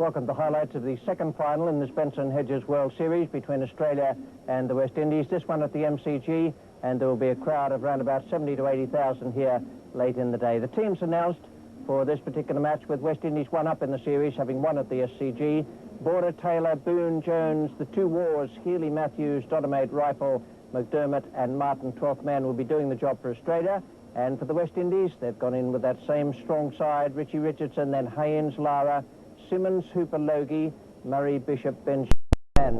Welcome to the highlights of the second final in this Benson Hedges World Series between Australia and the West Indies. This one at the MCG, and there will be a crowd of around about 70 to 80,000 here late in the day. The teams announced for this particular match, with West Indies one up in the series, having won at the SCG. Border, Taylor, Boone, Jones, the two Wars, Healy, Matthews, Doddermate, Rifle, McDermott and Martin, 12th man, will be doing the job for Australia. And for the West Indies, they've gone in with that same strong side: Richie Richardson, then Haynes, Lara, Simmons, Hooper, Logie, Murray, Bishop, Benjamin.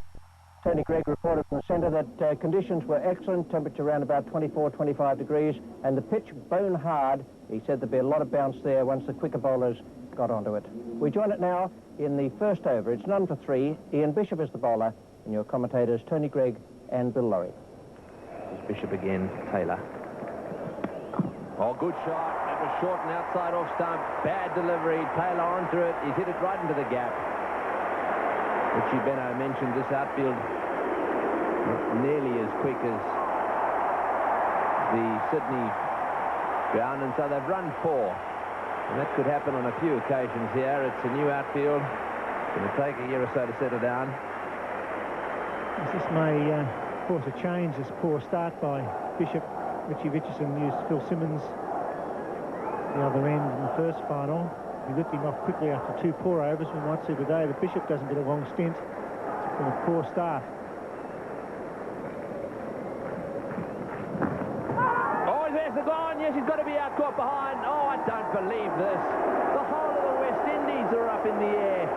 Tony Gregg reported from the centre that conditions were excellent, temperature around about 24, 25 degrees, and the pitch bone hard. He said there'd be a lot of bounce there once the quicker bowlers got onto it. We join it now in the first over. It's none for three. Ian Bishop is the bowler, and your commentators Tony Gregg and Bill Laurie. Bishop again, Taylor. Oh, good shot. That was short and outside off stump. Bad delivery. Taylor onto it. He's hit it right into the gap. Richie Benno mentioned this outfield not nearly as quick as the Sydney ground, and so they've run four. And that could happen on a few occasions here. It's a new outfield. It's going to take a year or so to settle down. This may force a change, this poor start by Bishop. Richie Richardson used Phil Simmons the other end in the first final. He whipped him off quickly after two pour overs. We might see today that Bishop doesn't get a long stint. It's been a poor start. Oh, there's the gone. Yes, he's got to be out caught behind. Oh, I don't believe this. The whole of the West Indies are up in the air.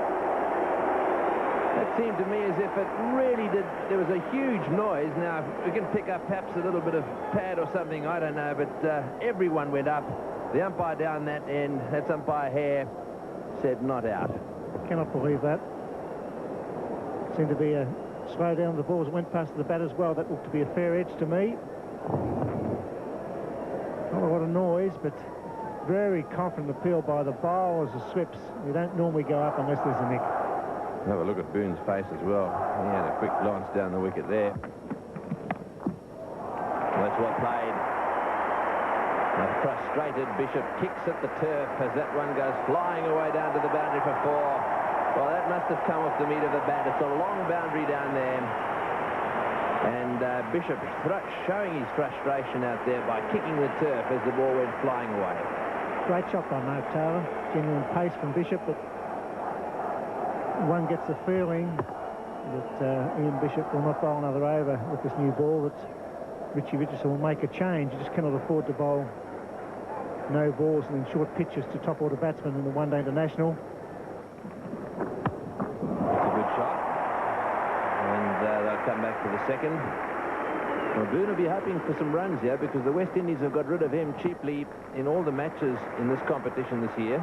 It seemed to me as if it really did. There was a huge noise. Now, we can pick up perhaps a little bit of pad or something, I don't know, but everyone went up. The umpire down that end, that's umpire Hare, said not out. I cannot believe that. Seemed to be a slow down of the balls that went past the bat as well. That looked to be a fair edge to me. Not a lot of noise, but very confident appeal by the bowlers of sweeps. You don't normally go up unless there's a nick. Have a look at Boone's face as well. He had a quick glance down the wicket there. That's well played. A frustrated Bishop kicks at the turf as that one goes flying away down to the boundary for four. Well, that must have come off the meat of the bat. It's a long boundary down there. And Bishop showing his frustration out there by kicking the turf as the ball went flying away. Great shot by Mark Taylor. Genuine pace from Bishop, but one gets the feeling that Ian Bishop will not bowl another over with this new ball, that Richie Richardson will make a change. You just cannot afford to bowl no balls and then short pitches to top order batsmen in the one-day international. That's a good shot. And they'll come back for the second. Well, Boone will be hoping for some runs here because the West Indies have got rid of him cheaply in all the matches in this competition this year.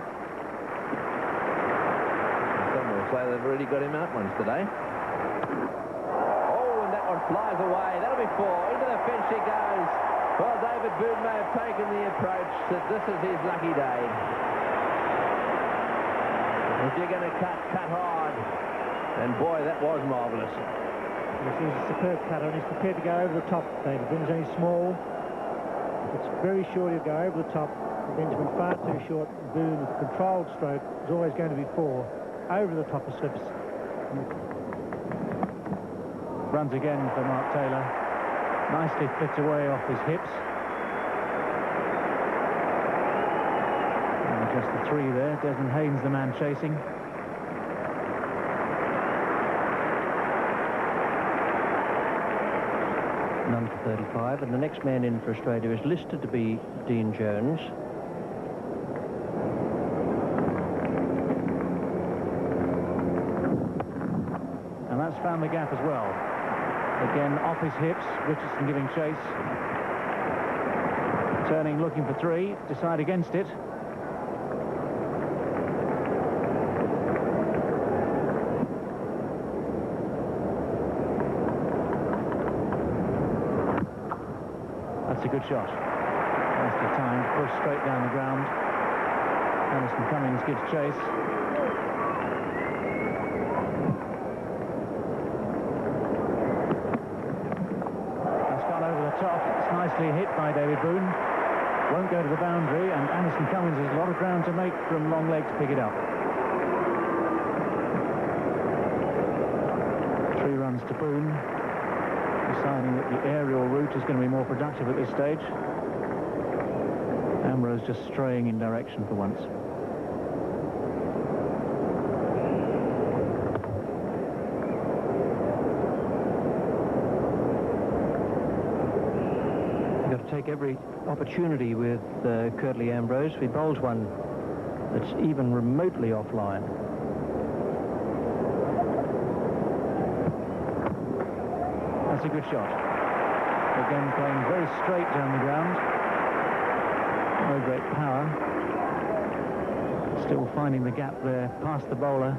So they've already got him out once today. Oh, and that one flies away. That'll be four. Into the fence he goes. Well, David Boone may have taken the approach that this is his lucky day. If you're going to cut hard. And boy, that was marvellous. Yes, he's a superb cutter, and he's prepared to go over the top. David Boone's only small. It's very short he'll go over the top. Benjamin far too short. Boone with a controlled stroke is always going to be four. Over the top of slips. Runs again for Mark Taylor. Nicely flicked away off his hips. And just the three there. Desmond Haynes, the man chasing. None for 35, and the next man in for Australia is listed to be Dean Jones. Found the gap as well. Again, off his hips, Richardson giving chase. Turning, looking for three, decide against it. That's a good shot. Nicely timed, pushed straight down the ground. Alison Cummings gives chase. Nicely hit by David Boone. Won't go to the boundary, and Anderson Cummins has a lot of ground to make from long leg to pick it up. Mr. Boone, deciding that the aerial route is going to be more productive at this stage. Ambrose just straying in direction for once. You've got to take every opportunity with Curtly Ambrose. If he bowls one that's even remotely offline. That's a good shot. Again, playing very straight down the ground. No great power. Still finding the gap there past the bowler.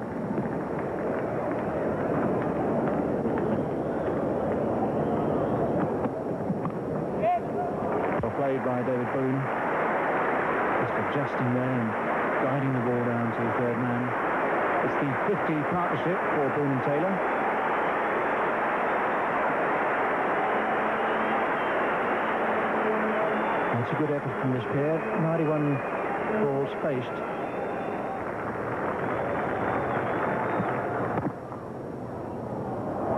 Well played by David Boone. Just adjusting there and guiding the ball down to the third man. It's the 50 partnership for Boone and Taylor. It's a good effort from this pair. 91 balls faced.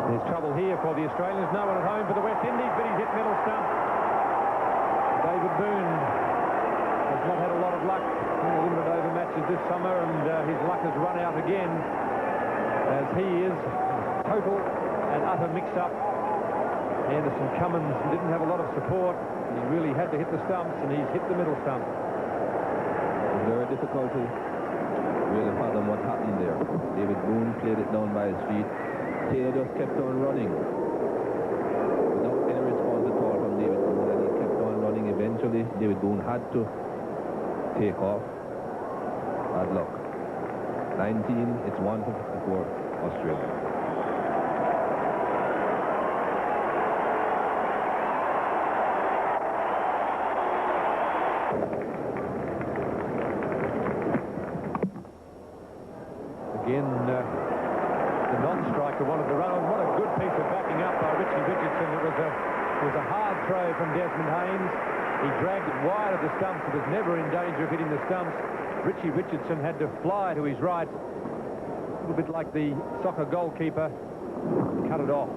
There's trouble here for the Australians. No one at home for the West Indies, but he's hit middle stump. David Boone has not had a lot of luck in the limited over matches this summer, and his luck has run out again, as he is total and utter mix-up. Anderson Cummins didn't have a lot of support. He really had to hit the stumps, and he's hit the middle stump. Very difficult to really fathom what happened there. David Boone played it down by his feet. Taylor just kept on running without any response at all from David Boone, and he kept on running. Eventually, David Boone had to take off. Bad luck. 19, it's 1 for Australia. Again, the non-striker wanted to run on. What a good piece of backing up by Richie Richardson. It was a hard throw from Desmond Haynes. He dragged it wide of the stumps. It was never in danger of hitting the stumps. Richie Richardson had to fly to his right. A little bit like the soccer goalkeeper. Cut it off.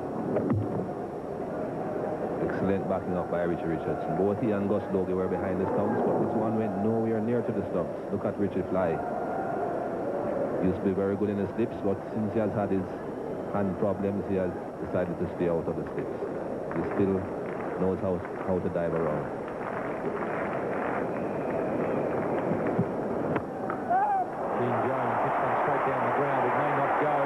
Excellent backing up by Richie Richardson. Both he and Gus Logie were behind the stumps, but this one went nowhere near to the stumps. Look at Richie fly. Used to be very good in the slips, but since he has had his hand problems, he has decided to stay out of the slips. He still knows how to dive around. Dean Jones hits one straight down the ground. It may not go.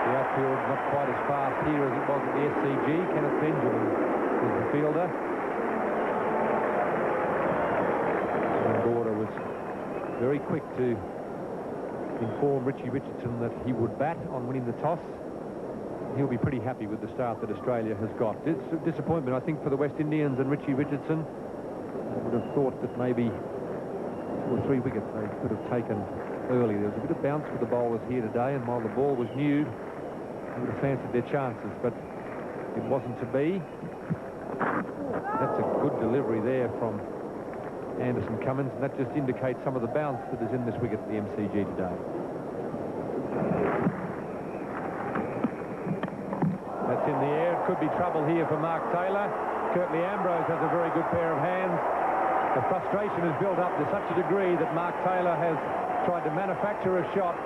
The outfield not quite as fast here as it was at the SCG. Kenneth Benjamin is the fielder. And Gorder was very quick to inform Richie Richardson that he would bat on winning the toss. He'll be pretty happy with the start that Australia has got. It's a disappointment, I think, for the West Indians and Richie Richardson. I would have thought that maybe 2 or 3 wickets they could have taken early. There was a bit of bounce with the bowlers here today, and while the ball was new, they would have fancied their chances, but it wasn't to be. That's a good delivery there from Anderson Cummins, and that just indicates some of the bounce that is in this wicket at the MCG today. That's in the air. It could be trouble here for Mark Taylor. Curtly Ambrose has a very good pair of hands. The frustration has built up to such a degree that Mark Taylor has tried to manufacture a shot.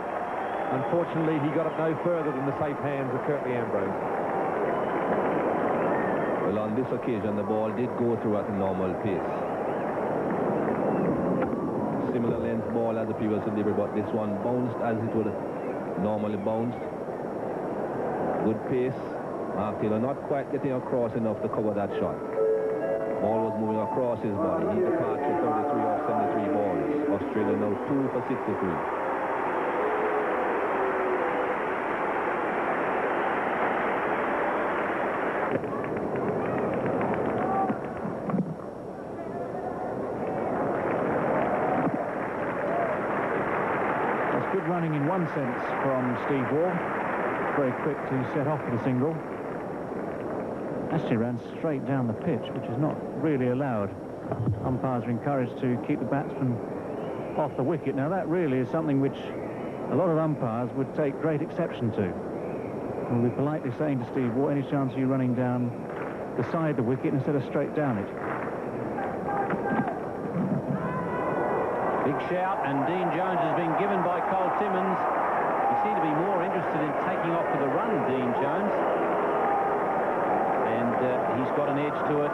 Unfortunately, he got it no further than the safe hands of Curtly Ambrose. Well, on this occasion, the ball did go through at a normal pace. Similar length ball as the previous delivery, but this one bounced as it would normally bounce. Good pace. Mark Taylor not quite getting across enough to cover that shot. Ball was moving across his body. He departed 33 off 73 balls. Australia now 2 for 63. Running in one sense from Steve Waugh. Very quick to set off the single. Actually ran straight down the pitch, which is not really allowed. Umpires are encouraged to keep the batsman off the wicket. Now that really is something which a lot of umpires would take great exception to. We'll be politely saying to Steve, what any chance of you running down beside the wicket instead of straight down it? Big shout, and Dean Jones has been given by Cole Timmins. He seemed to be more interested in taking off for the run, Dean Jones. And he's got an edge to it.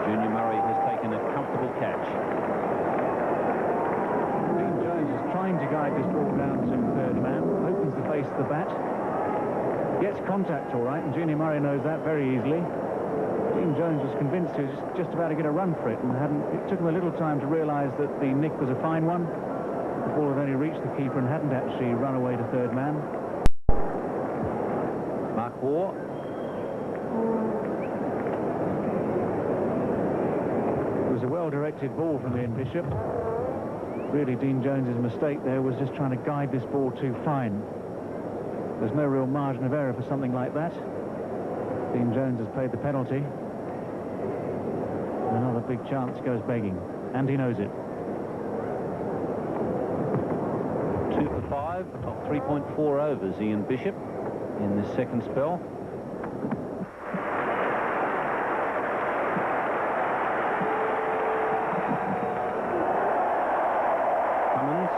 Junior Murray has taken a comfortable catch. Dean Jones is trying to guide this ball down to third man, opens the face of the bat, gets contact all right, and Junior Murray knows that very easily. Dean Jones was convinced he was just about to get a run for it, and it took him a little time to realise that the nick was a fine one. The ball had only reached the keeper and hadn't actually run away to third man. Mark Waugh. It was a well-directed ball from Ian Bishop. Really, Dean Jones's mistake there was just trying to guide this ball too fine. There's no real margin of error for something like that. Dean Jones has paid the penalty. Another big chance goes begging, and he knows it. 2 for 5, 3.4 overs, Ian Bishop, in this second spell. Cummins.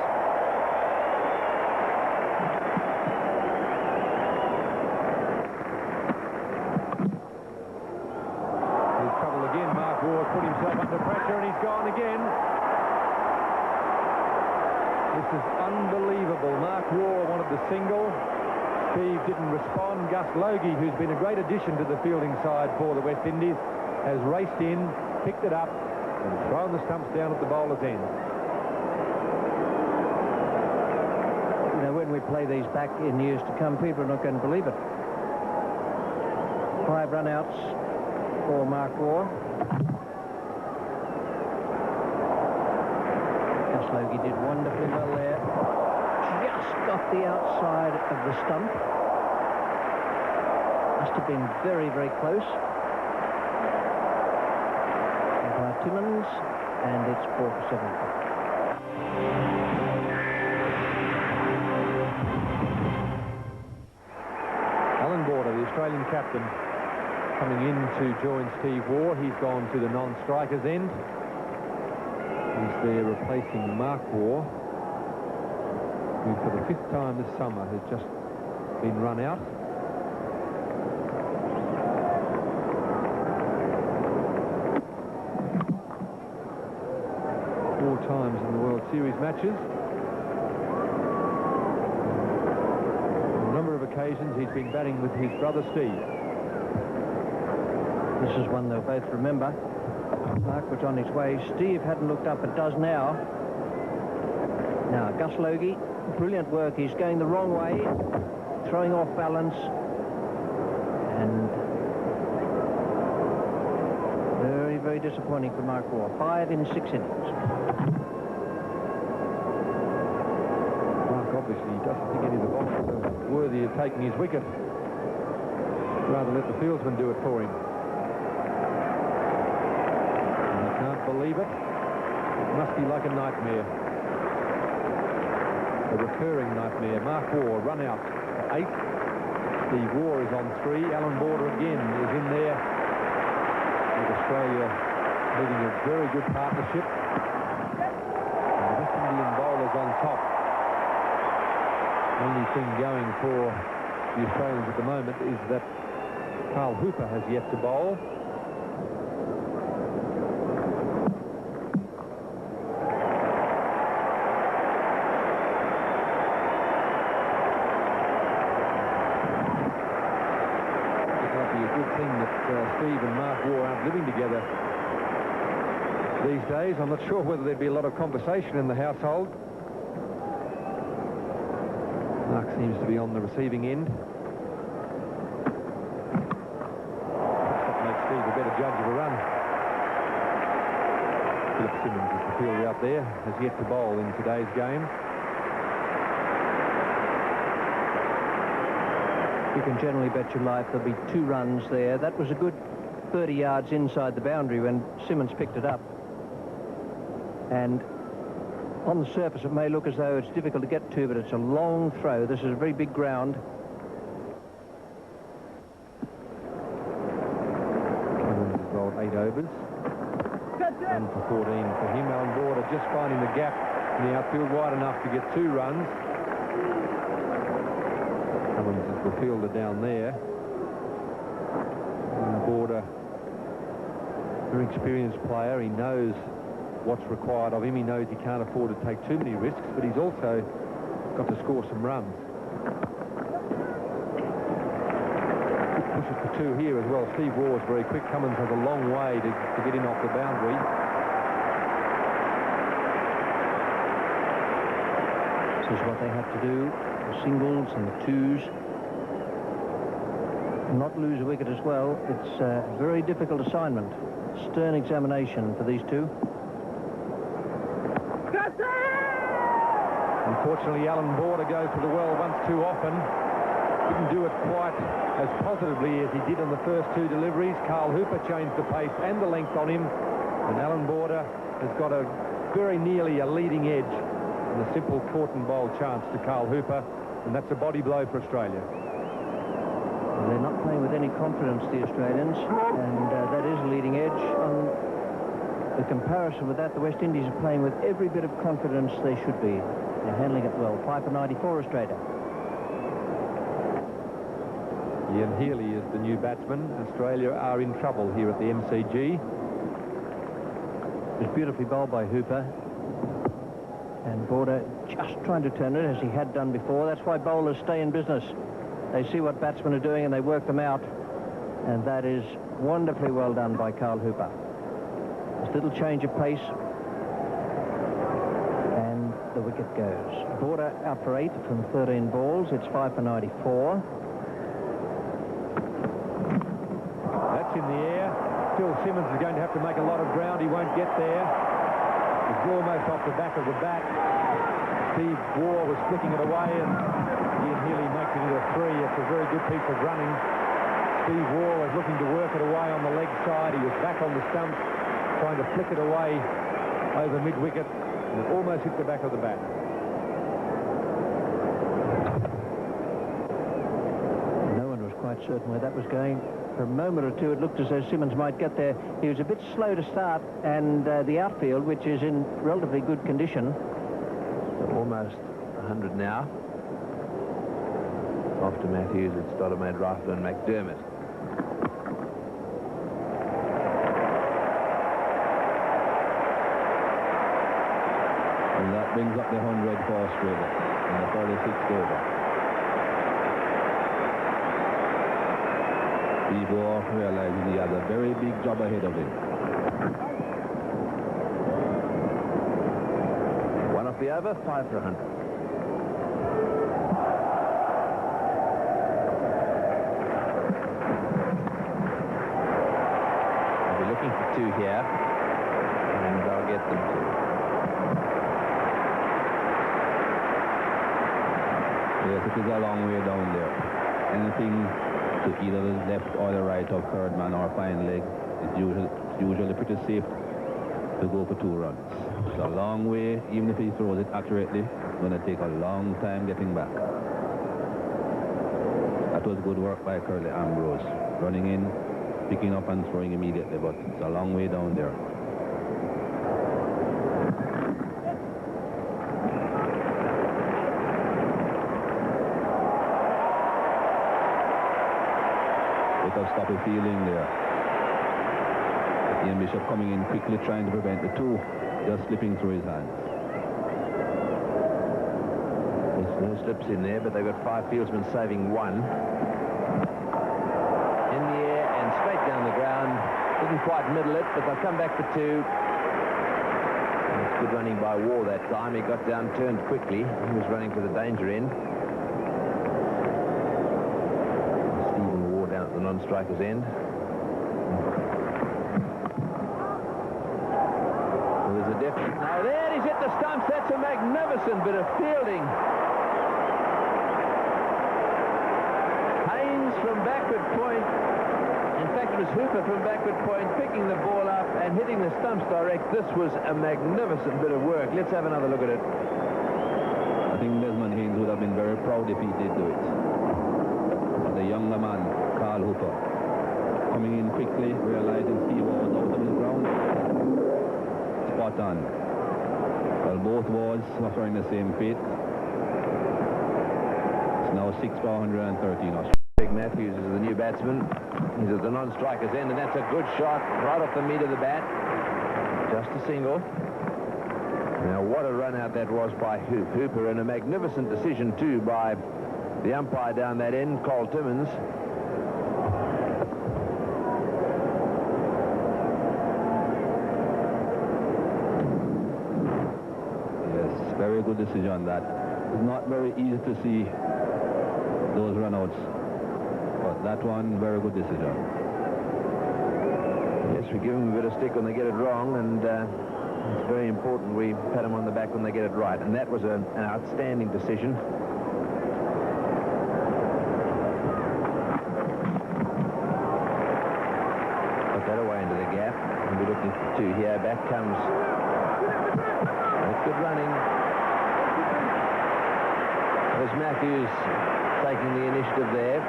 There's trouble again. Mark Waugh put himself under pressure, and he's gone again. This is unbelievable. Mark Waugh wanted the single. Steve didn't respond. Gus Logie, who's been a great addition to the fielding side for the West Indies, has raced in, picked it up, and thrown the stumps down at the bowler's end. You know, when we play these back in years to come, people are not going to believe it. 5 run-outs for Mark Waugh. Gus Logie did wonderfully well there. Just got the outside of the stump. Must have been very, very close. And by Timmins, and it's 4 for 7. Alan Border, the Australian captain, coming in to join Steve Waugh. He's gone to the non-strikers end. He's there replacing Mark Waugh, who for the 5th time this summer has just been run out. Four times in the World Series matches. On a number of occasions he's been batting with his brother Steve. This is one they'll both remember. Mark was on his way. Steve hadn't looked up, but does now. Now, Gus Logie, brilliant work. He's going the wrong way, throwing off balance, and very, very disappointing for Mark Waugh. 5 in 6 innings. Mark obviously doesn't think any of the bowlers are worthy of taking his wicket. Rather let the fieldsman do it for him. Believe it. It must be like a nightmare. A recurring nightmare. Mark Waugh run out for 8. Steve Waugh is on 3. Alan Border again is in there, with Australia leading a very good partnership. And the West Indian bowlers on top. Only thing going for the Australians at the moment is that Carl Hooper has yet to bowl. Steve and Mark Waugh aren't living together these days. I'm not sure whether there'd be a lot of conversation in the household. Mark seems to be on the receiving end. That makes Steve a better judge of a run. Philip Simmons is the fielder out there, has yet to bowl in today's game. You can generally bet your life there'll be 2 runs there. That was a good 30 yards inside the boundary when Simmons picked it up. And on the surface it may look as though it's difficult to get to, but it's a long throw. This is a very big ground, final 8 overs. 1 for 14 for him. Alan Border just finding the gap in the outfield wide enough to get 2 runs. Cummins is the fielder down there. And Border, very experienced player. He knows what's required of him. He knows he can't afford to take too many risks, but he's also got to score some runs. Push it for 2 here as well. Steve Waugh is very quick. Cummins has a long way to get in off the boundary. This is what they have to do, the singles and the 2s. Not lose a wicket as well. It's a very difficult assignment. Stern examination for these 2. Unfortunately, Alan Border goes to the well once too often. Didn't do it quite as positively as he did on the first 2 deliveries. Carl Hooper changed the pace and the length on him, and Alan Border has got a very nearly a leading edge and a simple caught and bowled chance to Carl Hooper, and that's a body blow for Australia. They're not playing with any confidence, the Australians, and that is a leading edge. On the comparison with that, the West Indies are playing with every bit of confidence they should be. They're handling it well. 5 for 94, Australia. Ian Healy is the new batsman. Australia are in trouble here at the MCG. It was beautifully bowled by Hooper. And Border just trying to turn it as he had done before. That's why bowlers stay in business. They see what batsmen are doing and they work them out. And that is wonderfully well done by Carl Hooper. This little change of pace. And the wicket goes. Border out for 8 from 13 balls. It's 5 for 94. That's in the air. Phil Simmons is going to have to make a lot of ground. He won't get there. It's almost off the back of the bat. Steve Waugh was flicking it away, and Ian Healy makes it into a 3. It's a very good piece of running. Steve Waugh was looking to work it away on the leg side. He was back on the stump, trying to flick it away over mid-wicket, and it almost hit the back of the bat. No one was quite certain where that was going. For a moment or two, it looked as though Simmons might get there. He was a bit slow to start, and the outfield, which is in relatively good condition. Almost 100 now. After Matthews, it's Stoddard, Rafter and McDermott. And that brings up the 100 for Australia in the 36th over. Steve Waugh realizes he has a very big job ahead of him. One off the over, 5 for 100. They'll be looking for 2 here, and I'll get them 2. Yes, it is a long way down there. Anything to either the left or the right of third man or fine leg is usually pretty safe to go for 2 runs. It's a long way. Even if he throws it accurately, it's going to take a long time getting back. That was good work by Curly Ambrose, running in, picking up and throwing immediately, but it's a long way down there. Stoppy feeling there. Ian Bishop coming in quickly, trying to prevent the 2 just slipping through his hands. There's no slips in there, but they've got 5 fieldsmen saving 1. In the air and straight down the ground. Didn't quite middle it, but they'll come back for 2. And it's good running by Waugh that time. He got down, turned quickly. He was running for the danger end. At the non-striker's end. Well, there's a definite... Now there he's hit the stumps. That's a magnificent bit of fielding. Haynes from backward point. In fact, it was Hooper from backward point picking the ball up and hitting the stumps direct. This was a magnificent bit of work. Let's have another look at it. I think Desmond Haynes would have been very proud if he did do it. The younger man, Carl Hooper, coming in quickly, realizing Steve Waugh was out of his ground. Spot on. Well, both Waughs suffering the same fate. It's now 6 for 113. Greg Matthews is the new batsman. He's at the non-striker's end, and that's a good shot right off the meat of the bat. Just a single. Now, what a run out that was by Hooper, and a magnificent decision, too, by the umpire down that end, Cole Timmins. Yes, very good decision that. It's not very easy to see those runouts, but that one, very good decision. Yes, we give them a bit of stick when they get it wrong, and it's very important we pat them on the back when they get it right, and that was an outstanding decision. Put that away into the gap, and we're looking for two here. Back comes. That's good running. There's Matthews taking the initiative there.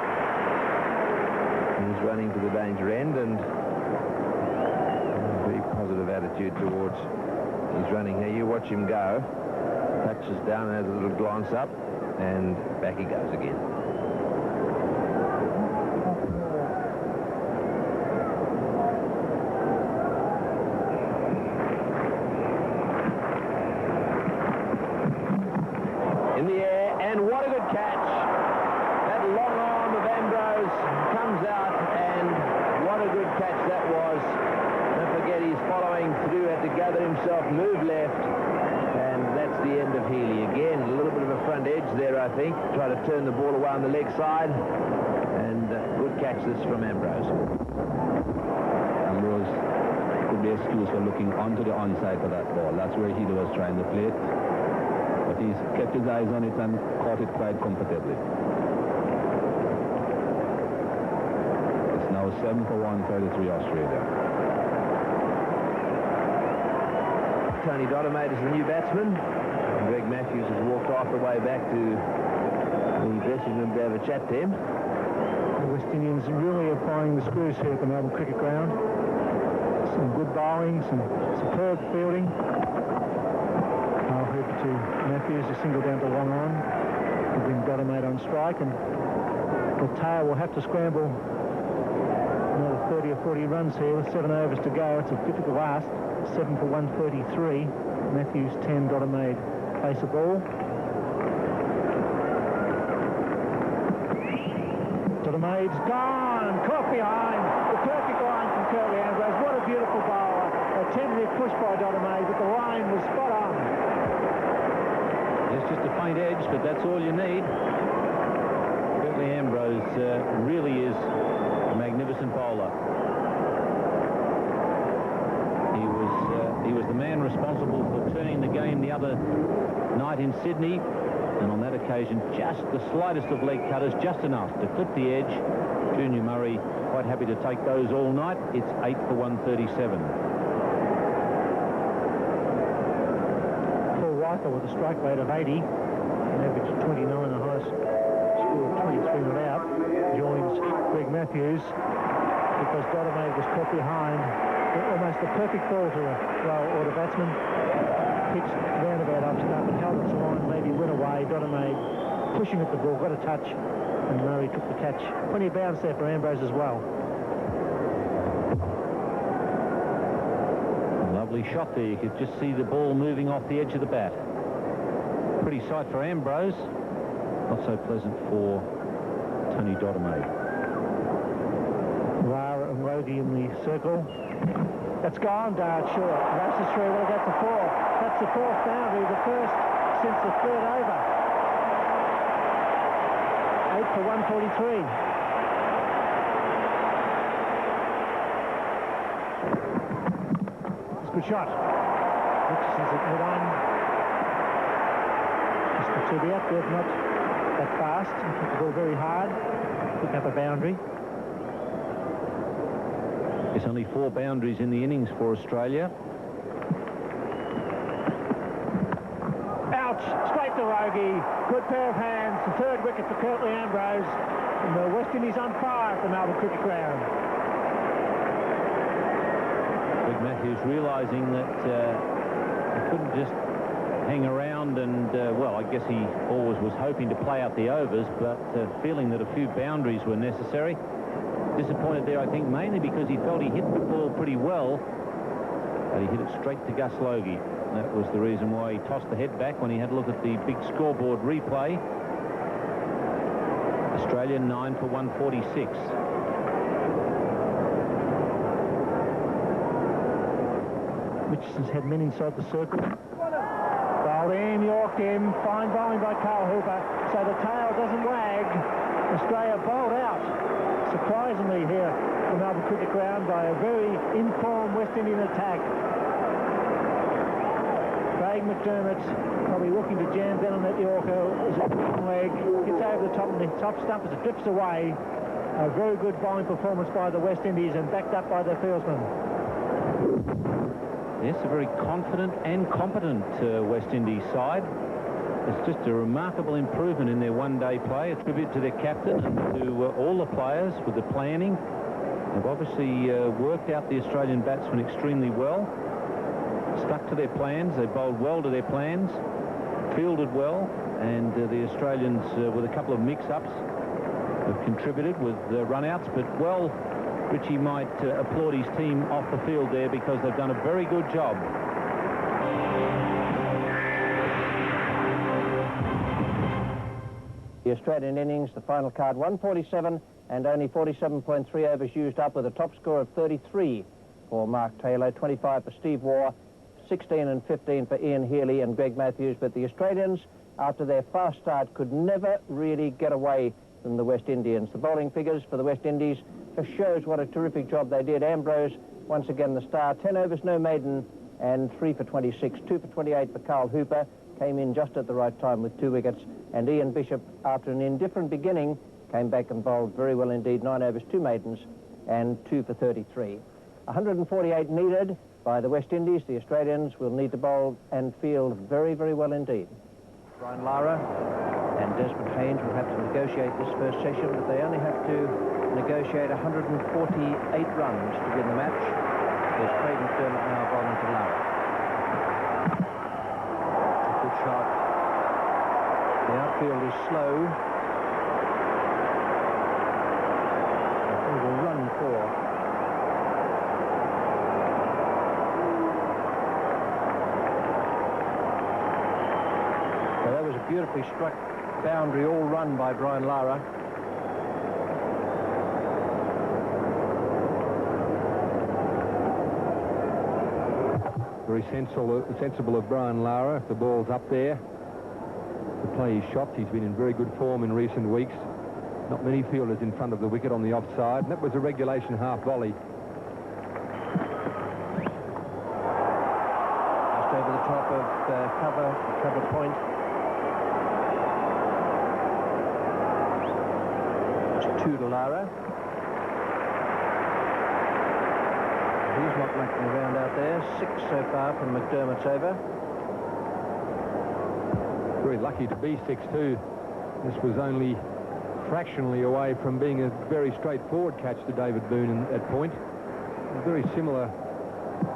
He's running to the danger end, and very positive attitude towards his running here. You watch him go. Touches down and has a little glance up, and back he goes again. In the air, and what a good catch. That long arm of Ambrose comes out, and what a good catch that was. Don't forget, he's following through, had to gather himself, move left, and that's the end of Healy. Again, a little bit of a front edge there, I think. Try to turn the ball away on the leg side, and good catch this from Ambrose. Ambrose could be excused for looking onto the onside for that ball. That's where Healy was trying to play it. But he's kept his eyes on it and caught it quite comfortably. It's now 7 for 133 Australia. Tony Dodemaide is the new batsman. And Greg Matthews has walked off the way back to the dressing room to have a chat to him. The West Indians really applying the screws here at the Melbourne Cricket Ground. Some good bowling, some superb fielding. To Matthews, a single down to long on to bring Dodemaide on strike, and the tail will have to scramble another 30 or 40 runs here with 7 overs to go. It's a difficult ask. 7 for 133. Matthews 10, Dodemaide face the ball. Dodemaide's gone, caught behind. The perfect line from Curly Ambrose. What a beautiful bowler. A tentative push by Dodemaide, but the line was spot on. It's just a faint edge, but that's all you need. Curly Ambrose really is a magnificent bowler. He was the man responsible for turning the game the other night in Sydney, and on that occasion, just the slightest of leg cutters, just enough to clip the edge. Junior Murray quite happy to take those all night. It's 8 for 137. With a strike rate of 80, an average of 29, the highest score of 23 not out, joins Greg Matthews because Dodemaide was caught behind. Almost the perfect ball to a thrower or a batsman. Pitched roundabout up stump and held it to line, maybe went away. Dodemaide pushing at the ball, got a touch, and Murray took the catch. Plenty of bounce there for Ambrose as well. Lovely shot there. You could just see the ball moving off the edge of the bat. Pretty sight for Ambrose. Not so pleasant for Tony Dodemaide. Lara and Rogie in the circle. That's gone, Dart short. Races through. Well, that's a four. That's the fourth boundary, the first since the third over. 8 for 143. Good shot. Richardson's at mid-on. Just the 2 be up there, not that fast. Hit the ball very hard. Pick up a boundary. There's only 4 boundaries in the innings for Australia. Ouch! Straight to Rogie. Good pair of hands. The third wicket for Curtly Ambrose. And the West Indies on fire at the Melbourne Cricket Ground. Greg Matthews realising that he couldn't just hang around and, well, I guess he always was hoping to play out the overs, but feeling that a few boundaries were necessary. Disappointed there, I think, mainly because he felt he hit the ball pretty well, but he hit it straight to Gus Logie. That was the reason why he tossed the head back when he had a look at the big scoreboard replay. Australia 9 for 146. Richardson's had men inside the circle. Bowled in, York in, fine bowling by Carl Hooper, so the tail doesn't wag. Australia bowled out, surprisingly here from Melbourne Cricket Ground, by a very informed West Indian attack. Craig McDermott probably looking to jam down that Yorker as a leg, gets over the top of the top stump as it drifts away. A very good bowling performance by the West Indies and backed up by their fieldsmen. Yes, a very confident and competent West Indies side. It's just a remarkable improvement in their one-day play. A tribute to their captain and to all the players with the planning. They've obviously worked out the Australian batsmen extremely well. Stuck to their plans. They bowled well to their plans. Fielded well. And the Australians, with a couple of mix-ups, have contributed with run-outs. But, well, Richie might applaud his team off the field there because they've done a very good job. The Australian innings, the final card, 147 and only 47.3 overs used up, with a top score of 33 for Mark Taylor, 25 for Steve Waugh, 16 and 15 for Ian Healy and Greg Matthews. But the Australians, after their fast start, could never really get away from the West Indians. The bowling figures for the West Indies just shows what a terrific job they did. Ambrose, once again the star, 10 overs, no maiden, and 3 for 26. 2 for 28 for Carl Hooper, came in just at the right time with 2 wickets. And Ian Bishop, after an indifferent beginning, came back and bowled very well indeed. 9 overs, 2 maidens, and 2 for 33. 148 needed by the West Indies. The Australians will need to bowl and field very, very well indeed. Brian Lara and Desmond Haynes will have to negotiate this first session, but they only have to negotiate 148 runs to win the match. There's Craig McDermott now bowling to Lara. A good shot. The outfield is slow. I think we'll run 4. So that was a beautifully struck boundary, all run by Brian Lara. Very sensible of Brian Lara. If the ball's up there to play his shots, he's been in very good form in recent weeks. Not many fielders in front of the wicket on the offside. And that was a regulation half volley. Just over the top of cover point. It's 2 to Lara. He's not mucking around out there. 6 so far from McDermott's over. Very lucky to be 6-2. This was only fractionally away from being a very straightforward catch to David Boone at point. Very similar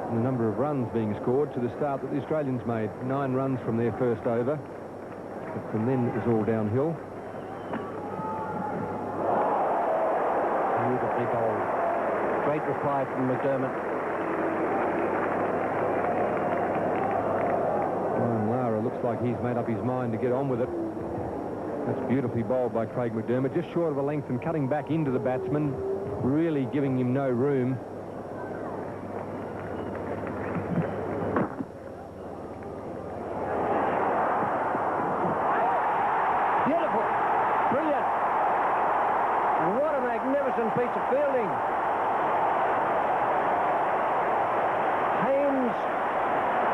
in the number of runs being scored to the start that the Australians made. 9 runs from their first over. But from then it was all downhill. Beautifully bowled. Great reply from McDermott. Brian Lara looks like he's made up his mind to get on with it. That's beautifully bowled by Craig McDermott, just short of a length and cutting back into the batsman, really giving him no room. Beautiful. Brilliant. What a magnificent piece of fielding. Haynes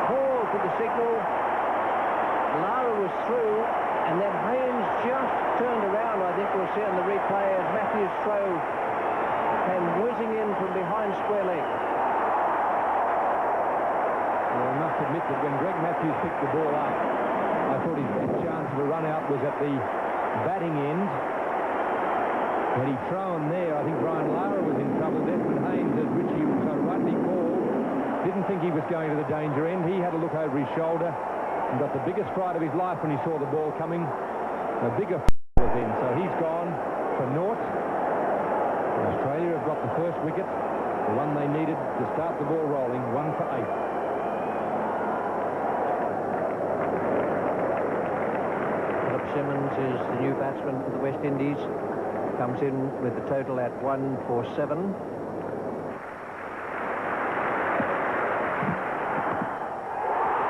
called for the signal. Lara was through, and then Haynes just turned around. I think we'll see on the replay as Matthews' throw came whizzing in from behind square leg. Well, I must admit that when Greg Matthews picked the ball up, I thought his best chance of a run out was at the batting end. Had he thrown there, I think Brian Lara was in trouble. Desmond Haynes, as Richie so rightly called, Didn't think he was going to the danger end. He had a look over his shoulder and got the biggest fright of his life when he saw the ball coming. The bigger was in, so he's gone for naught. And Australia have got the first wicket, the one they needed to start the ball rolling, 1 for 8. Simmons is the new batsman for the West Indies. Comes in with the total at 1 for 7.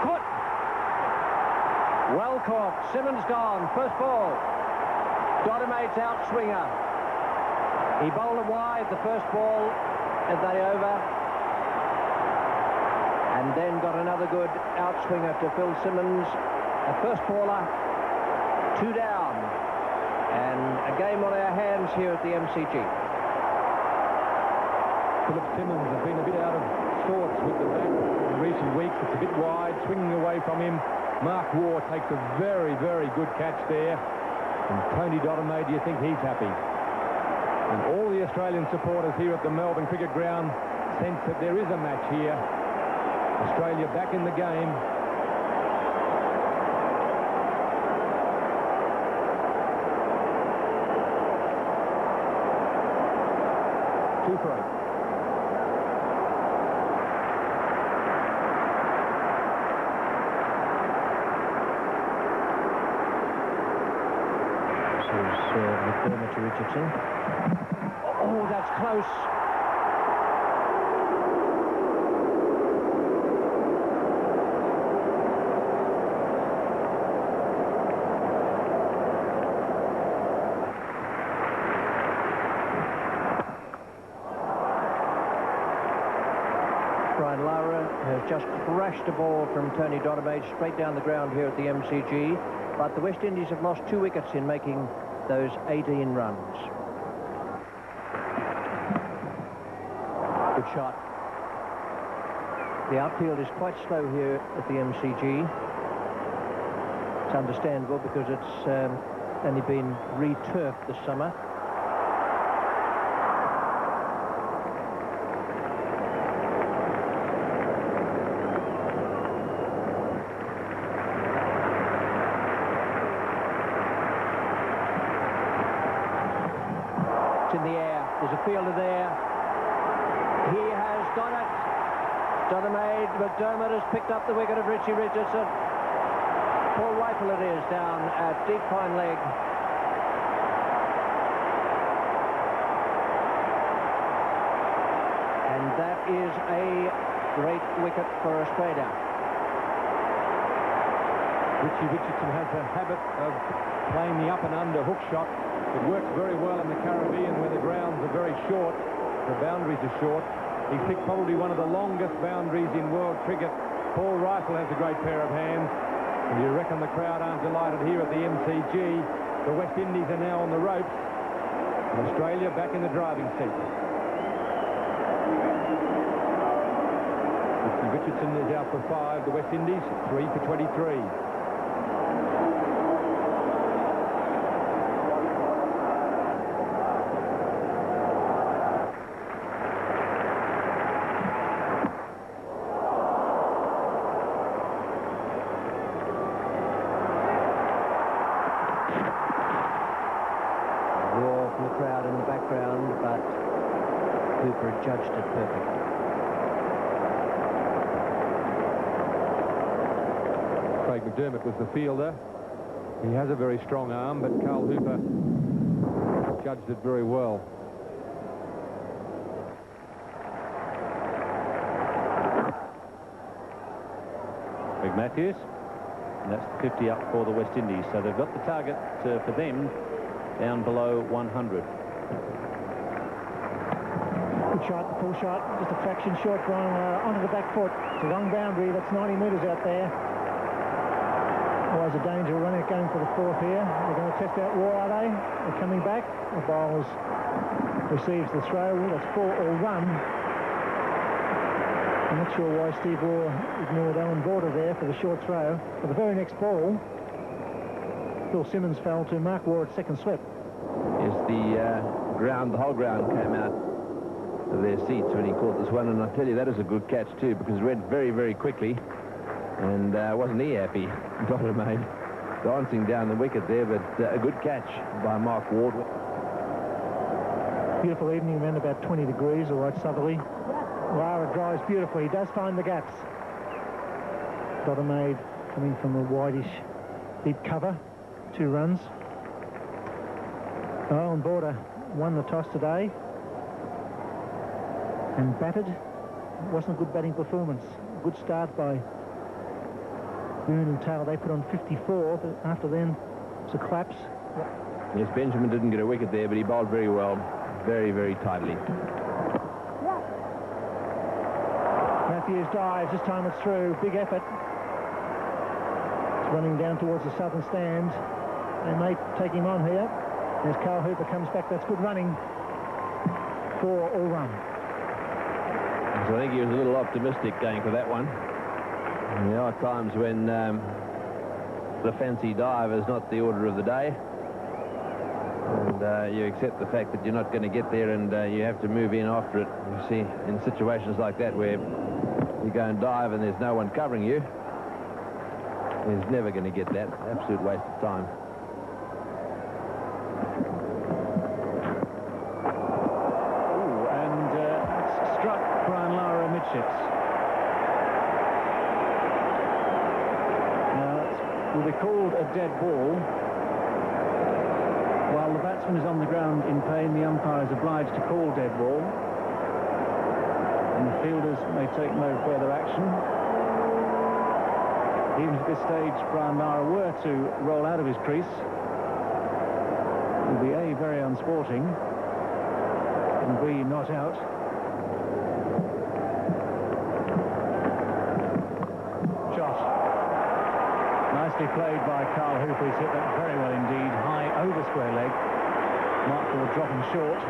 Caught. Well caught. Simmons gone. First ball. Dodemade's outswinger. He bowled it wide the first ball at the over. And then got another good outswinger to Phil Simmons. A first baller. 2 down, and a game on our hands here at the MCG. Philip Simmons has been a bit out of sorts with the bat in recent weeks. It's a bit wide, swinging away from him. Mark Waugh takes a very, very good catch there. And Tony Dodemade, do you think he's happy? And all the Australian supporters here at the Melbourne Cricket Ground sense that there is a match here. Australia back in the game. Two for 8. This is McDermott to Richardson. Oh, that's close. Brian Lara has just crashed a ball from Tony Dodemade straight down the ground here at the MCG, but the West Indies have lost 2 wickets in making those 18 runs. Good shot. The outfield is quite slow here at the MCG. It's understandable because it's only been re-turfed this summer. In the air, there's a fielder there. He has got it. Dodemade, McDermott has picked up the wicket of Richie Richardson. Paul Rifle it is down at deep fine leg. And that is a great wicket for Australia. Richie Richardson has a habit of playing the up and under hook shot. It works very well in the Caribbean where the grounds are very short, the boundaries are short. He's picked probably one of the longest boundaries in world cricket. Paul Rifle has a great pair of hands. And you reckon the crowd aren't delighted here at the MCG. The West Indies are now on the ropes. And Australia back in the driving seat. Richie Richardson is out for 5. The West Indies 3 for 23. The crowd in the background, but Cooper judged it perfectly. Craig McDermott was the fielder. He has a very strong arm, but Carl Hooper judged it very well. Greg Matthews, and that's the 50 up for the West Indies, so they've got the target for them down below 100. Good shot, the full shot, just a fraction short from onto the back foot. It's a long boundary, that's 90 metres out there. Always a danger of running it going for the 4th here. They're going to test out Waugh, are they? They're coming back. The bowler receives the throw. That's 4 all 1. I'm not sure why Steve Waugh ignored Alan Border there for the short throw. For the very next ball, Phil Simmons fell to Mark Waugh at second slip. Yes, the whole ground came out of their seats when he caught this one, and I tell you, that is a good catch too, because it went very, very quickly, and wasn't he happy? Dottermaid dancing down the wicket there, but a good catch by Mark Ward. Beautiful evening, then about 20 degrees, all right, southerly. Lara drives beautifully, he does find the gaps. Dottermaid coming from a wideish deep cover, 2 runs. Owen Border won the toss today and batted. It wasn't a good batting performance. Good start by Boone and Taylor. They put on 54, but after then it's a collapse. Yes, Benjamin didn't get a wicket there, but he bowled very well, very, very tightly. Matthews dives, this time it's through, big effort. It's running down towards the southern stand. They may take him on here. As Carl Hooper comes back, that's good running. 4 all run. So I think he was a little optimistic going for that one. And there are times when the fancy dive is not the order of the day. And you accept the fact that you're not going to get there, and you have to move in after it. You see, in situations like that where you go and dive and there's no one covering you, he's never going to get that. Absolute waste of time. Will be called a dead ball. While the batsman is on the ground in pain, the umpire is obliged to call dead ball, and the fielders may take no further action. Even at this stage, Brian Lara were to roll out of his crease, it will be A, very unsporting, and B, not out. Nicely played by Carl Hooper. He's hit that very well indeed. High over square leg. Mark Ward dropping short.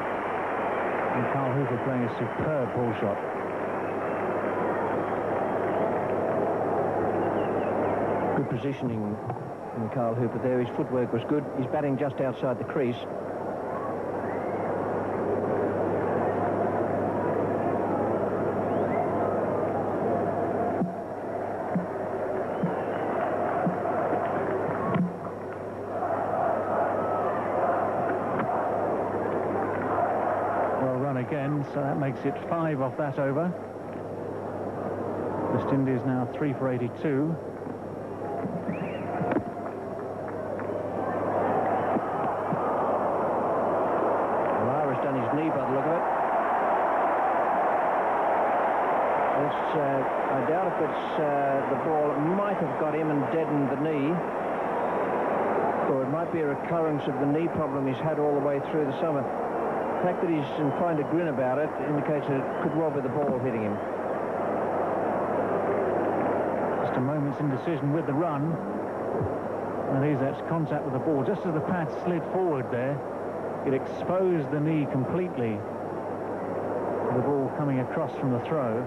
And Carl Hooper playing a superb pull shot. Good positioning in Carl Hooper there. His footwork was good. He's batting just outside the crease. Again, so that makes it 5 off that over. West Indies now 3 for 82. Lara's done his knee by the look of it. I doubt if it's the ball. It might have got him and deadened the knee, or it might be a recurrence of the knee problem he's had all the way through the summer. The fact that he's inclined to grin about it indicates that it could well be the ball hitting him. Just a moment's indecision with the run. And that's contact with the ball. Just as the pad slid forward there, it exposed the knee completely to the ball coming across from the throw.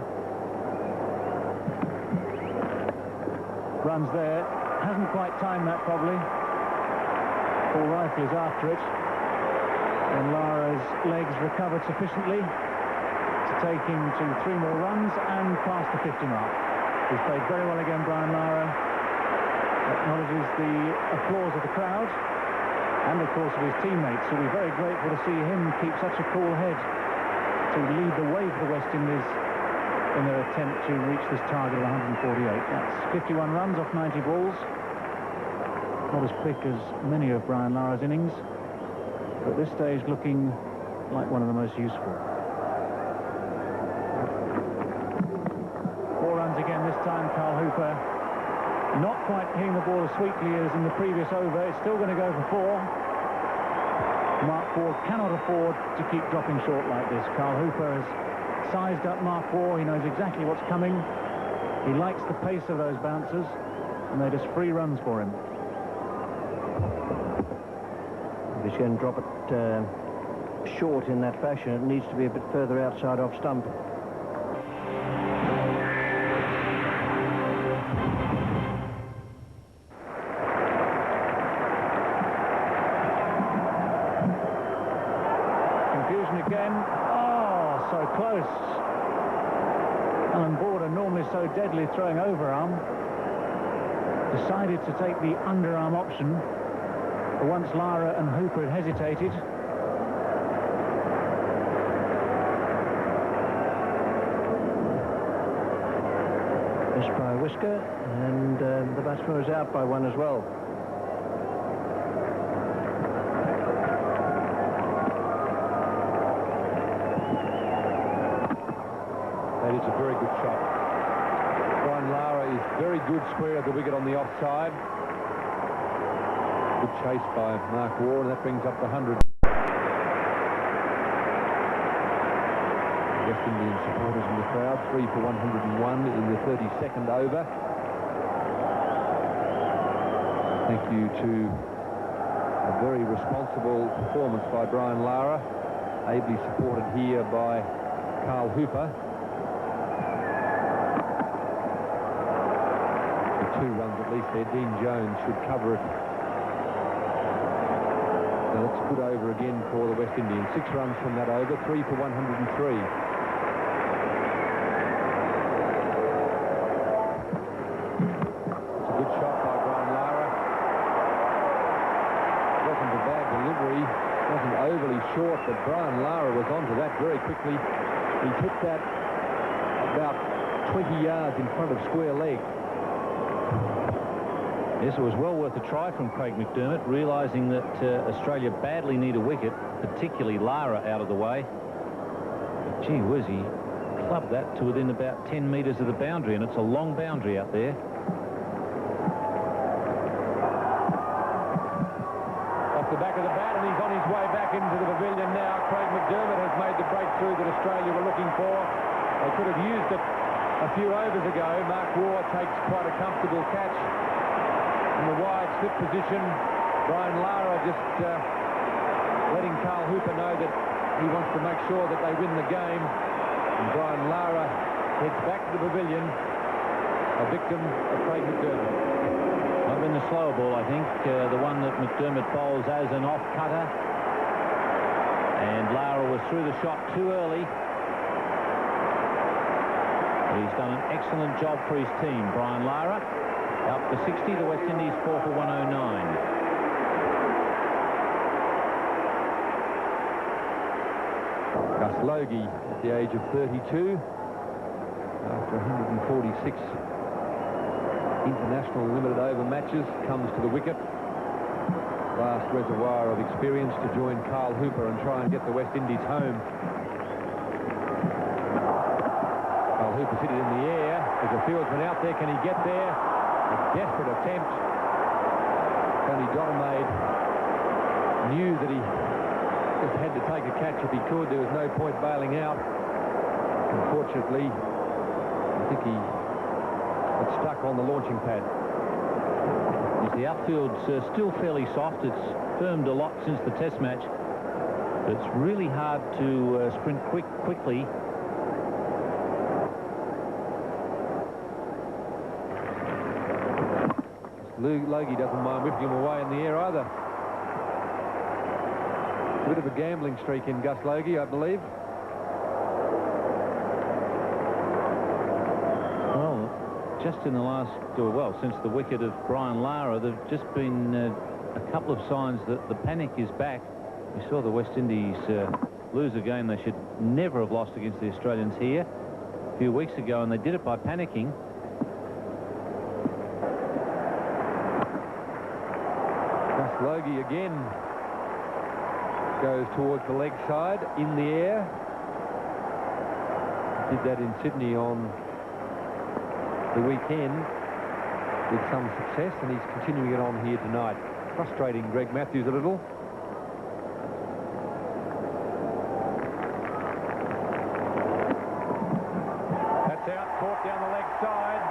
Runs there. Hasn't quite timed that probably. Paul Rifle is after it. And Lara's legs recovered sufficiently to take him to 3 more runs and past the 50 mark. He's played very well again, Brian Lara. Acknowledges the applause of the crowd and, of course, of his teammates, who'll be very grateful to see him keep such a cool head to lead the way for the West Indies in their attempt to reach this target of 148. That's 51 runs off 90 balls. Not as quick as many of Brian Lara's innings, but at this stage looking like one of the most useful. 4 runs again this time. Carl Hooper not quite hitting the ball as sweetly as in the previous over. It's still going to go for 4. Mark Ward cannot afford to keep dropping short like this. Carl Hooper has sized up Mark Ward. He knows exactly what's coming. He likes the pace of those bouncers, and they're just free runs for him. If he's going to drop it short in that fashion, it needs to be a bit further outside off stump. Confusion again. Oh, Oh, so close. Alan Border, normally so deadly throwing overarm, decided to take the underarm option. For once Lara and Hooper had hesitated. Missed by a whisker, and the batsman was out by one as well. That is a very good shot. Brian Lara is very good square of the wicket on the offside. Good chase by Mark Waugh, and that brings up the 100. West Indian supporters in the crowd, 3 for 101 in the 32nd over. Thank you to a very responsible performance by Brian Lara, ably supported here by Carl Hooper. For 2 runs at least there. Dean Jones should cover it. So that's good over again for the West Indians. 6 runs from that over, 3 for 103. Overly short, but Brian Lara was onto that very quickly. He hit that about 20 yards in front of square leg. Yes, it was well worth a try from Craig McDermott, realising that Australia badly need a wicket, particularly Lara out of the way. But gee whiz, he clubbed that to within about 10 metres of the boundary, and it's a long boundary out there. The back of the bat, and he's on his way back into the pavilion now. Craig McDermott has made the breakthrough that Australia were looking for. They could have used it a few overs ago. Mark Waugh takes quite a comfortable catch in the wide slip position. Brian Lara just letting Carl Hooper know that he wants to make sure that they win the game. And Brian Lara heads back to the pavilion, a victim of Craig McDermott. I've been the slower ball, I think, the one that McDermott bowls as an off-cutter. And Lara was through the shot too early. But he's done an excellent job for his team. Brian Lara out for 60, the West Indies 4 for 109. Gus Logie at the age of 32 after 146 international limited over matches comes to the wicket. Vast reservoir of experience to join Carl Hooper and try and get the West Indies home. Carl Hooper's hit it in the air. There's a fieldsman out there. Can he get there? A desperate attempt. Tony Dottermaid knew that he just had to take a catch if he could. There was no point bailing out. Unfortunately, I think he got stuck on the launching pad. The outfield's still fairly soft. It's firmed a lot since the test match. But it's really hard to sprint quickly. Logie doesn't mind whipping him away in the air either. A bit of a gambling streak in Gus Logie, I believe. Just in the last, well, since the wicket of Brian Lara, there have just been a couple of signs that the panic is back. We saw the West Indies lose a game they should never have lost against the Australians here a few weeks ago, and they did it by panicking. Gus Logie again goes towards the leg side in the air. Did that in Sydney on the weekend with some success, and he's continuing it on here tonight. Frustrating Greg Matthews a little. That's out, caught down the leg side.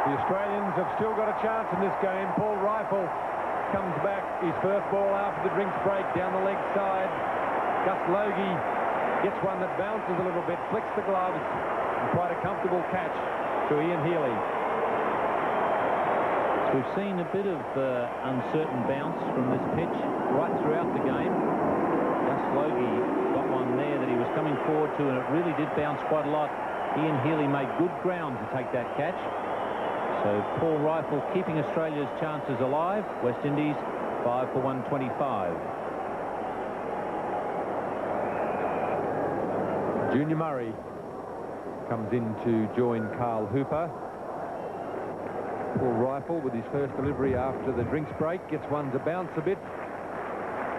The Australians have still got a chance in this game. Paul Rifle comes back, his first ball after the drinks break down the leg side. Gus Logie gets one that bounces a little bit, flicks the gloves, and quite a comfortable catch to Ian Healy. So we've seen a bit of uncertain bounce from this pitch right throughout the game. Gus Logie got one there that he was coming forward to, and it really did bounce quite a lot. Ian Healy made good ground to take that catch. So Paul Rifle keeping Australia's chances alive. West Indies 5 for 125. Junior Murray comes in to join Carl Hooper. Paul Rifle with his first delivery after the drinks break gets one to bounce a bit.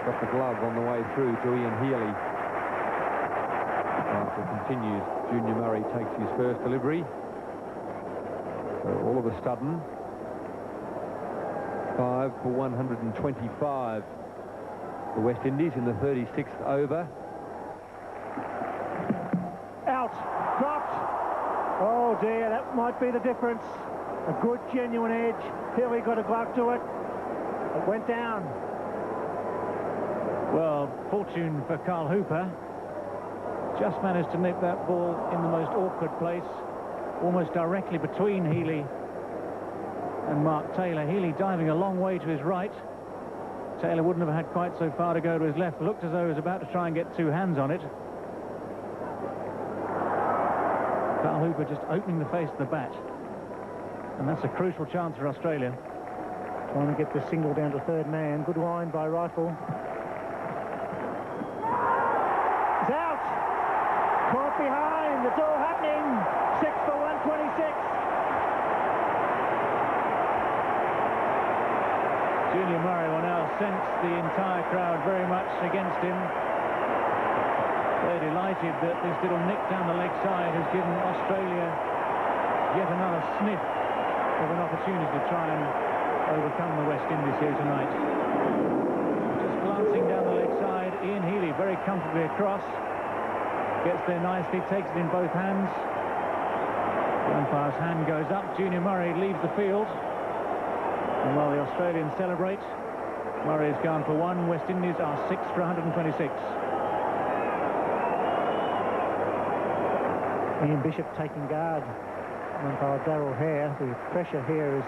Got the glove on the way through to Ian Healy. Rifle continues. Junior Murray takes his first delivery. So all of a sudden, 5 for 125. The West Indies in the 36th over. Out. Dropped. Oh dear, that might be the difference. A good, genuine edge. Healy got a glove to it. It went down. Well, fortune for Carl Hooper. Just managed to nip that ball in the most awkward place, almost directly between Healy and Mark Taylor. Healy diving a long way to his right. Taylor wouldn't have had quite so far to go to his left. Looked as though he was about to try and get two hands on it. Carl Hooper just opening the face of the bat. And that's a crucial chance for Australia. Trying to get the single down to third man. Good line by Rifle. It's out. Caught behind. It's all happening. 6 for 126. Junior Murray will now sense the entire crowd very much against him. They're delighted that this little nick down the leg side has given Australia yet another sniff of an opportunity to try and overcome the West Indies here tonight. Just glancing down the leg side, Ian Healy very comfortably across. Gets there nicely, takes it in both hands. The umpire's hand goes up. Junior Murray leaves the field. And while the Australians celebrate, Murray has gone for one. West Indies are 6 for 126. Ian Bishop taking guard. Umpire Darryl Hare. The pressure here is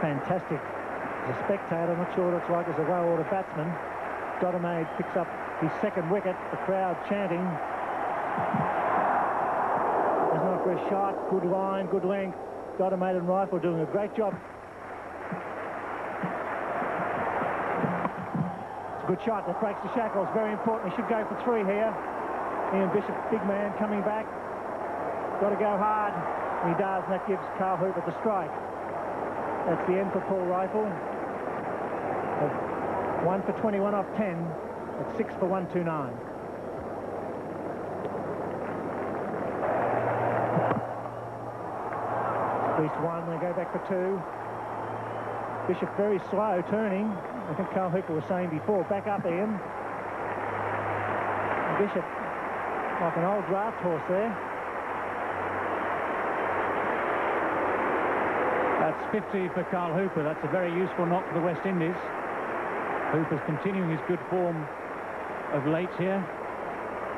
fantastic. As a spectator, I'm not sure what it's like as a well-ordered batsman. Dodemaide picks up his second wicket. The crowd chanting. It's not for a shot. Good line, good length. Dodemaide and Rifle doing a great job. It's a good shot that breaks the shackles. Very important. He should go for three here. Ian Bishop, big man, coming back. Got to go hard. He does, and that gives Carl Hooper the strike. That's the end for Paul Rifle. 1 for 21 off 10. It's 6 for 129. At least one. They go back for two. Bishop very slow turning. I think Carl Hooper was saying before. Back up, Ian. Bishop like an old draft horse there. That's 50 for Carl Hooper. That's a very useful knock for the West Indies. Hooper's continuing his good form of late here.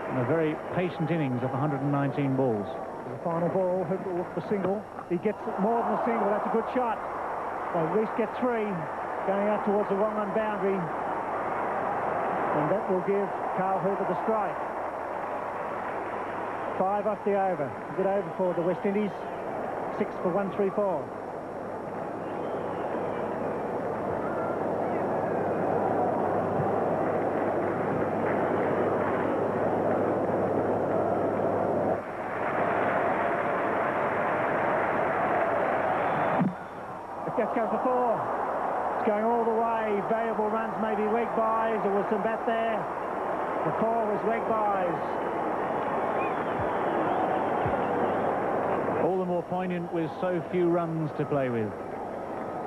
And a very patient innings of 119 balls. The final ball, Hooper will look for single. He gets more than a single. That's a good shot. They'll at least get three. Going out towards the wrong run boundary. And that will give Carl Hooper the strike. 5 off the over. Good over for the West Indies. 6 for 134. Let's go for 4. It's going all the way. Variable runs, maybe leg buys. There was some bat there. The call was leg buys. All the more poignant with so few runs to play with.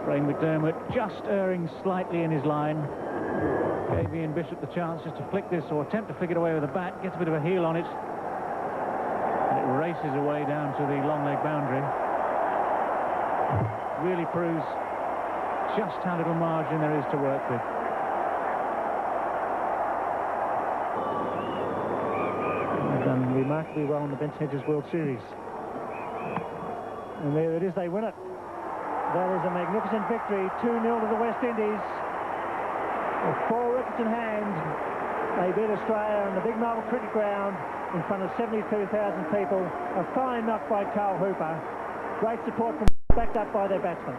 Ray McDermott just erring slightly in his line. Gave Ian Bishop the chance just to flick this or attempt to flick it away with a bat. Gets a bit of a heel on it. And it races away down to the long leg boundary. Really proves just how little margin there is to work with. They've done remarkably well in the Benson Hedges World Series. And there it is, they win it. That is a magnificent victory, 2-0 to the West Indies. With 4 wickets in hand, They beat Australia on the big Melbourne cricket ground in front of 72,000 people. A fine knock by Carl Hooper. Great support from backed up by their batsmen.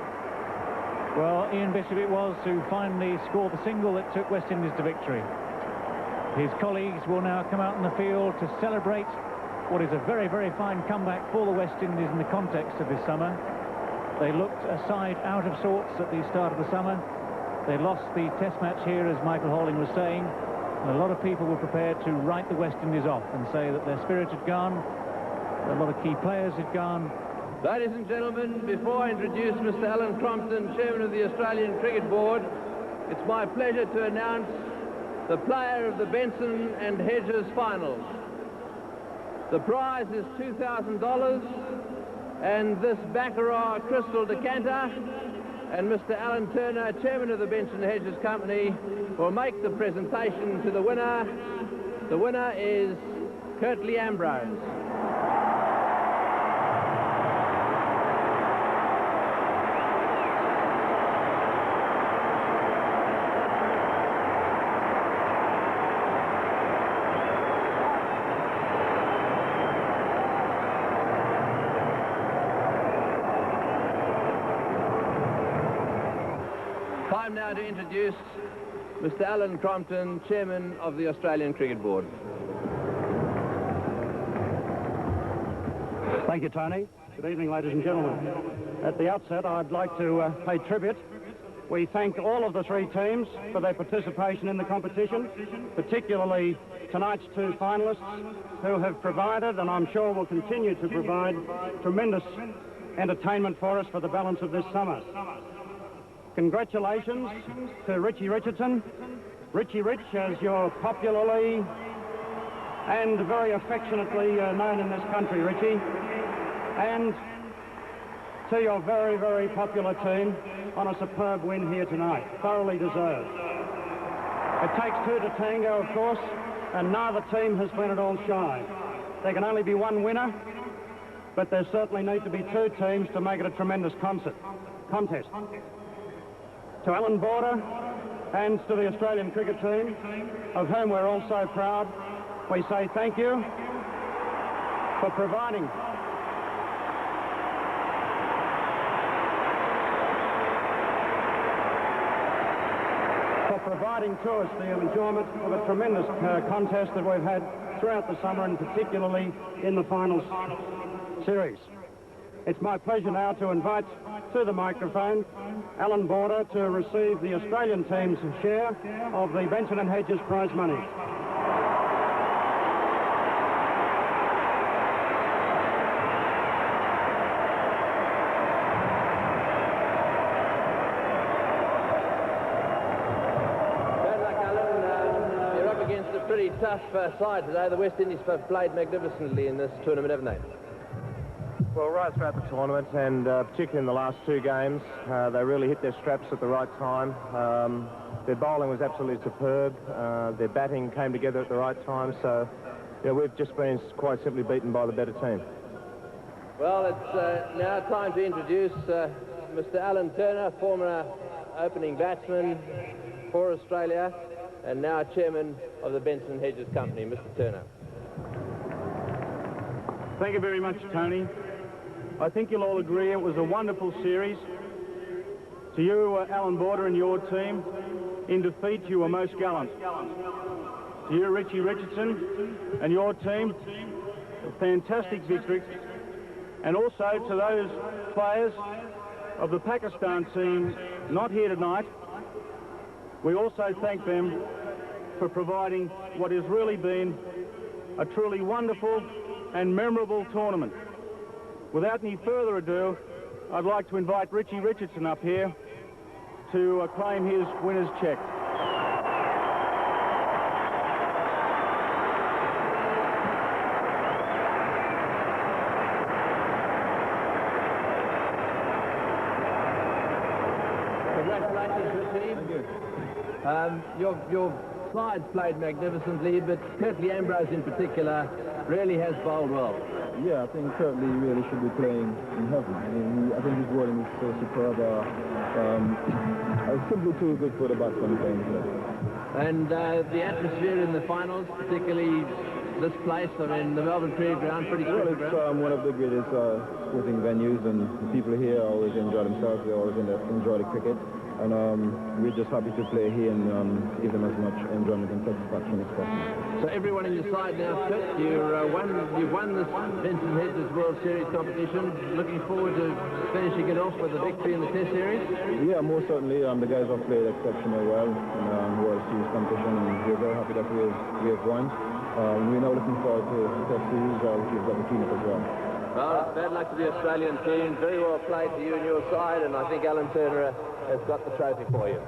Well, Ian Bishop it was who finally scored the single that took West Indies to victory. His colleagues will now come out in the field to celebrate what is a very, very fine comeback for the West Indies in the context of this summer. They looked a side out of sorts at the start of the summer. They lost the test match here, as Michael Holding was saying, and a lot of people were prepared to write the West Indies off and say that their spirit had gone, a lot of key players had gone. Ladies and gentlemen, before I introduce Mr. Alan Crompton, Chairman of the Australian Cricket Board, it's my pleasure to announce the player of the Benson and Hedges finals. The prize is $2,000, and this Baccarat crystal decanter, and Mr. Alan Turner, Chairman of the Benson and Hedges Company, will make the presentation to the winner. The winner is Curtly Ambrose. Time now to introduce Mr. Alan Crompton, Chairman of the Australian Cricket Board. Thank you, Tony. Good evening, ladies and gentlemen. At the outset, I'd like to pay tribute. We thank all of the three teams for their participation in the competition, particularly tonight's two finalists who have provided, and I'm sure will continue to provide, tremendous entertainment for us for the balance of this summer. Congratulations to Richie Richardson. Richie Rich, as you're popularly and very affectionately known in this country, Richie. And to your very, very popular team on a superb win here tonight. Thoroughly deserved. It takes two to tango, of course, and neither team has been at all shy. There can only be one winner, but there certainly need to be two teams to make it a tremendous contest. To Alan Border and to the Australian cricket team, of whom we're all so proud, we say thank you for providing to us the enjoyment of a tremendous contest that we've had throughout the summer, and particularly in the finals series. It's my pleasure now to invite to the microphone Alan Border to receive the Australian team's share of the Benson and Hedges prize money. Bad luck, Alan. You're up against a pretty tough side today. The West Indies have played magnificently in this tournament, haven't they? Well, right throughout the tournament, and particularly in the last two games, they really hit their straps at the right time. Their bowling was absolutely superb. Their batting came together at the right time, so we've just been quite simply beaten by the better team. Well, it's now time to introduce Mr. Alan Turner, former opening batsman for Australia, and now Chairman of the Benson and Hedges Company. Mr. Turner. Thank you very much, Tony. I think you'll all agree it was a wonderful series. To you, Alan Border, and your team, in defeat you were most gallant. To you, Richie Richardson, and your team, a fantastic victory. And also to those players of the Pakistan team not here tonight, we also thank them for providing what has really been a truly wonderful and memorable tournament. Without any further ado, I'd like to invite Richie Richardson up here to claim his winner's cheque. Congratulations, Richie. Thank you. Your sides played magnificently, but Curtly Ambrose in particular really has bowled well. Yeah, I think Curtly really should be playing in heaven. I think his bowling is so superb. It's simply too good for the batsman playing here. And the atmosphere in the finals, particularly this place, I mean, the Melbourne Cricket Ground, pretty Well, cricket it's ground. one of the greatest sporting venues, and the people here always enjoy themselves. They always enjoy the cricket. And we're just happy to play here and give them as much enjoyment and satisfaction as possible. So everyone in your side now fit. You've won this Vincent Hedges World Series competition. Looking forward to finishing it off with a victory in the Test Series? Yeah, most certainly. The guys have played exceptionally well in World Series competition, and we're very happy that we have won. We're now looking forward to the Test Series, which is got the cleanup as well. Well, bad luck to the Australian team. Very well played to you and your side, and I think Alan Turner has got the trophy for you.